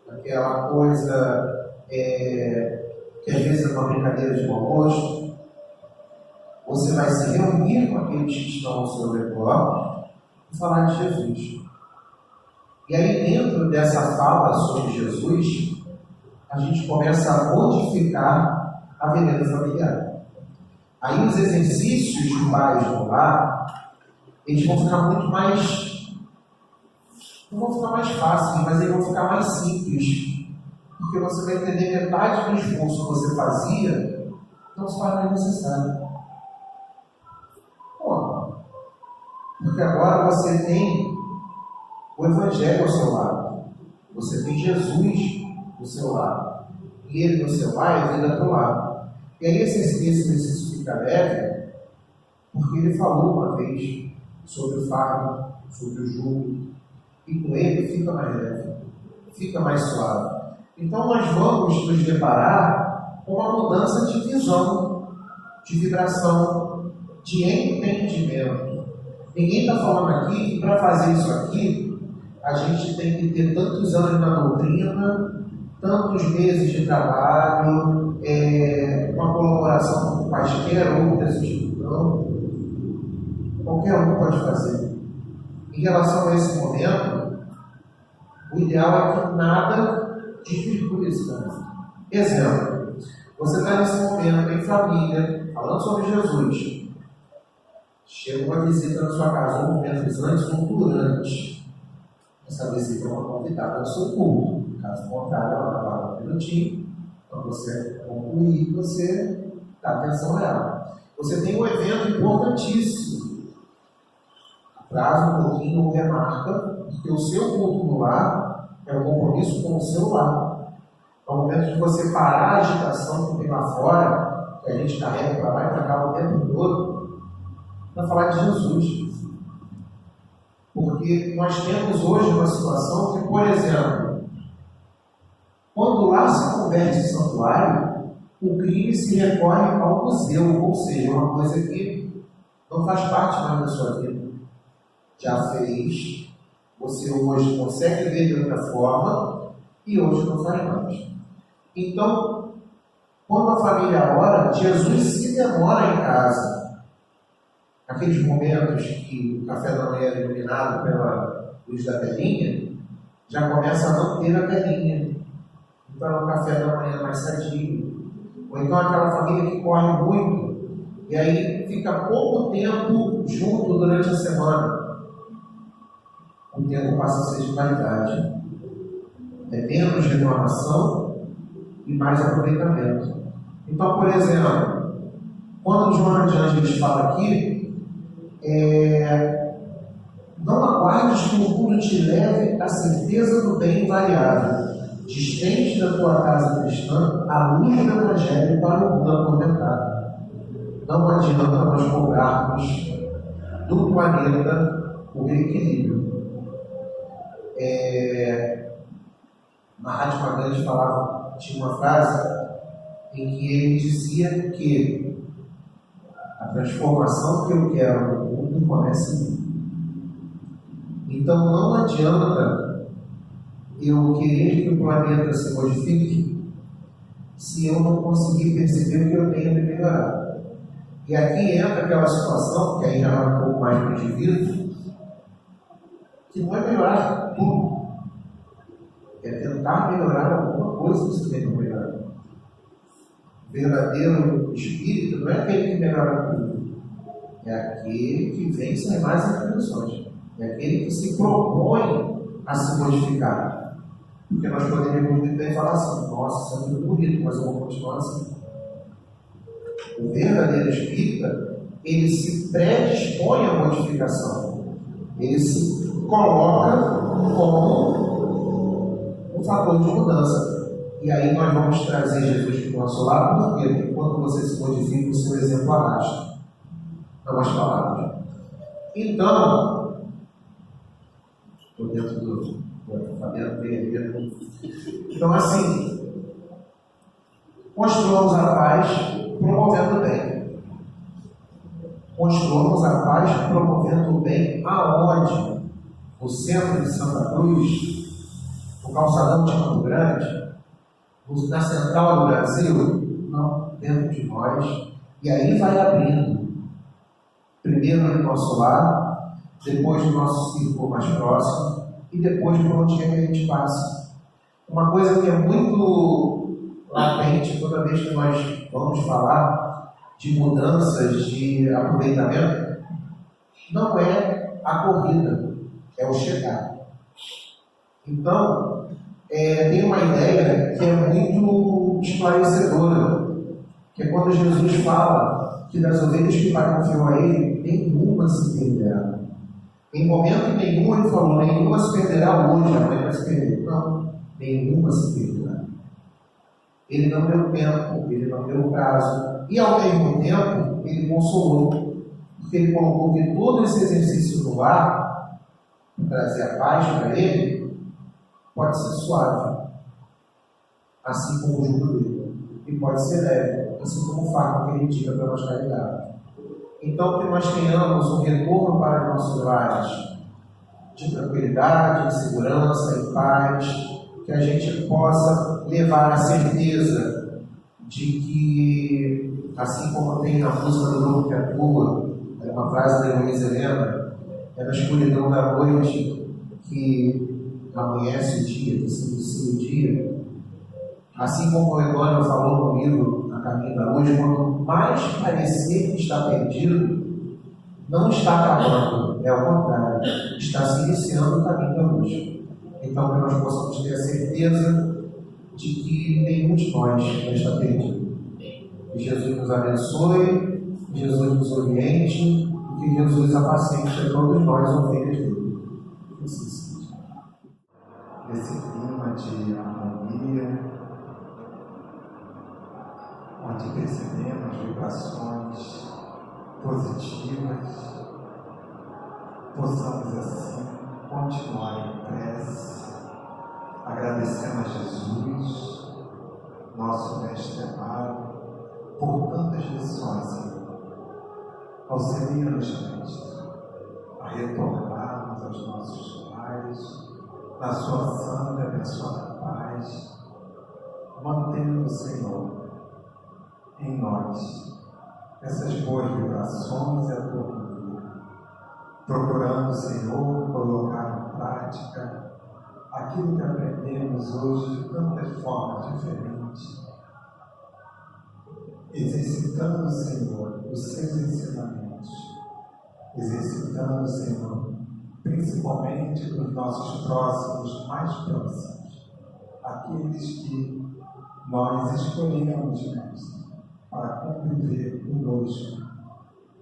aquela coisa que às vezes é uma brincadeira de mau gosto. Você vai se reunir com aqueles que estão ao seu redor e falar de Jesus. E aí, dentro dessa fala sobre Jesus, a gente começa a modificar a vereda familiar. Aí os exercícios de pais no lar, eles vão ficar muito mais... não vão ficar mais fáceis, mas eles vão ficar mais simples. Porque você vai entender metade do esforço que você fazia, não se faz mais necessário. Porque agora você tem o Evangelho ao seu lado. Você tem Jesus do seu lado. E ele do seu lado é vida para o lado. E aí esse exercício fica leve, porque ele falou uma vez sobre o fardo, sobre o jugo. E com ele fica mais leve, fica mais suave. Então nós vamos nos deparar com uma mudança de visão, de vibração, de entendimento. Ninguém está falando aqui que para fazer isso aqui, a gente tem que ter tantos anos na doutrina, tantos meses de trabalho, uma colaboração com quaisquer outras instituições. Qualquer um pode fazer. Em relação a esse momento, o ideal é que nada desvirtue esse momento. Exemplo, você está nesse momento em família, falando sobre Jesus. Chega uma visita na sua casa, um momento antes ou durante. Essa visita é uma convidada do seu culto. Caso contrário, ela vai falar um minutinho, para você concluir, você dá atenção a ela. Você tem um evento importantíssimo. Traz um pouquinho, remarca, porque o seu culto no lar é um compromisso com o seu lar. É o momento de você parar a agitação que tem lá fora, que a gente carrega para lá e para cá o tempo todo, para falar de Jesus. Porque nós temos hoje uma situação que, por exemplo, quando o lar se converte em santuário, o crime se recorre ao museu, ou seja, uma coisa que não faz parte mais da sua vida. Já fez, você hoje consegue ver de outra forma e hoje não faz mais. Então, quando a família ora, Jesus se demora em casa. Aqueles momentos que o café da manhã é iluminado pela luz da velhinha, já começa a não ter a velhinha. Então é um café da manhã mais sadio. Ou então aquela família que corre muito, e aí fica pouco tempo junto durante a semana. O tempo passa a ser de qualidade. É menos reclamação e mais aproveitamento. Então, por exemplo, quando o Joana de Ângeles fala aqui, não aguardes que o mundo te leve à certeza do bem invariável. Distende da tua casa cristã a luz do Evangelho para o mundo atormentado. Não adianta nós cobrarmos do planeta o equilíbrio. Mahatma Gandhi tinha uma frase em que ele dizia que a transformação que eu quero no mundo começa em mim. Então não adianta eu querer que o planeta se modifique se eu não conseguir perceber o que eu tenho de melhorar. E aqui entra aquela situação, que aí já vai um pouco mais para o indivíduo, que não é melhorar tudo. É tentar melhorar alguma coisa que você tem que melhorar. O verdadeiro espírito não é aquele que melhora tudo. É aquele que vence as mais inclinações. É aquele que se propõe a se modificar. Porque nós poderíamos muito bem falar assim: nossa, isso é muito bonito, mas eu vou continuar assim. O verdadeiro espírita, ele se predispõe à modificação. Ele se coloca como um fator de mudança. E aí nós vamos trazer Jesus para o nosso lado, por quê? Porque quando você se modifica, o seu exemplo arrasta. Não as palavras. Então, estou dentro do alfabeto dele. Então, assim, construamos a paz promovendo o bem. Construamos a paz promovendo o bem aonde? No centro de Santa Cruz, no calçadão de Campo Grande, na central do Brasil? Não, dentro de nós. E aí vai abrindo. Primeiro no nosso lar, depois no nosso círculo mais próximo e depois por onde quer que a gente passe. Uma coisa que é muito latente toda vez que nós vamos falar de mudanças de aproveitamento, não é a corrida, é o chegar. Então, tem uma ideia que é muito esclarecedora, que é quando Jesus fala que das ovelhas que o Pai confiou a ele, nenhuma se perderá. Em momento nenhum ele falou, nenhuma se perderá hoje, amanhã vai se perder. Não, nenhuma se perderá. Ele não deu tempo, ele não deu prazo. E ao mesmo tempo, ele consolou. Porque ele colocou que todo esse exercício no ar, para trazer a paz para ele, pode ser suave, assim como o jugo dele. E pode ser leve, assim como o fardo que ele indica para nós carregar. Então, que nós tenhamos um retorno para nossos lares de tranquilidade, de segurança, em paz, que a gente possa levar a certeza de que, assim como tem a música do Grupo que Atua, é uma frase da Heloísa Helena, é na escuridão da noite que amanhece o dia, que se inicia o dia. Assim como o Emmanuel falou no livro A Caminho da Luz, quanto mais parecer que está perdido, não está acabando, é o contrário, está se iniciando o caminho da luz. Então, que nós possamos ter a certeza de que nenhum de nós está perdido. Que Jesus nos abençoe, que Jesus nos oriente, e que Jesus apacente a todos nós, ovelhas dele. nesse clima de harmonia, onde percebemos vibrações positivas, possamos assim continuar em prece, agradecendo a Jesus, nosso Mestre amado, por tantas lições, Senhor. Auxilia-nos, Mestre, a retornarmos aos nossos lares, na sua santa e abençoada paz, mantendo, Senhor, em nós essas boas vibrações e a tua harmonia, procurando, Senhor, colocar em prática aquilo que aprendemos hoje de tantas formas diferentes, exercitando, Senhor, os seus ensinamentos, exercitando, Senhor, principalmente os nossos próximos, mais próximos, aqueles que nós escolhemos, Mestre, para conviver conosco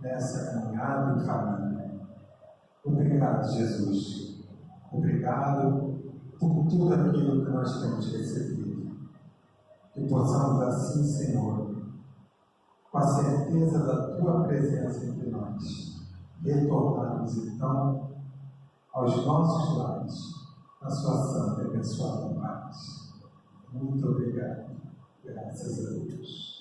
nessa caminhada em família. Obrigado, Jesus. Obrigado por tudo aquilo que nós temos recebido. Que possamos assim, Senhor, com a certeza da Tua presença entre nós, retornarmos então aos nossos lares, na Sua santa e abençoada paz. Muito obrigado. Graças a Deus.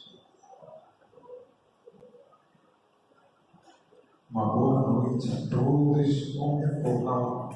Uma boa noite a todos. Bom retorno.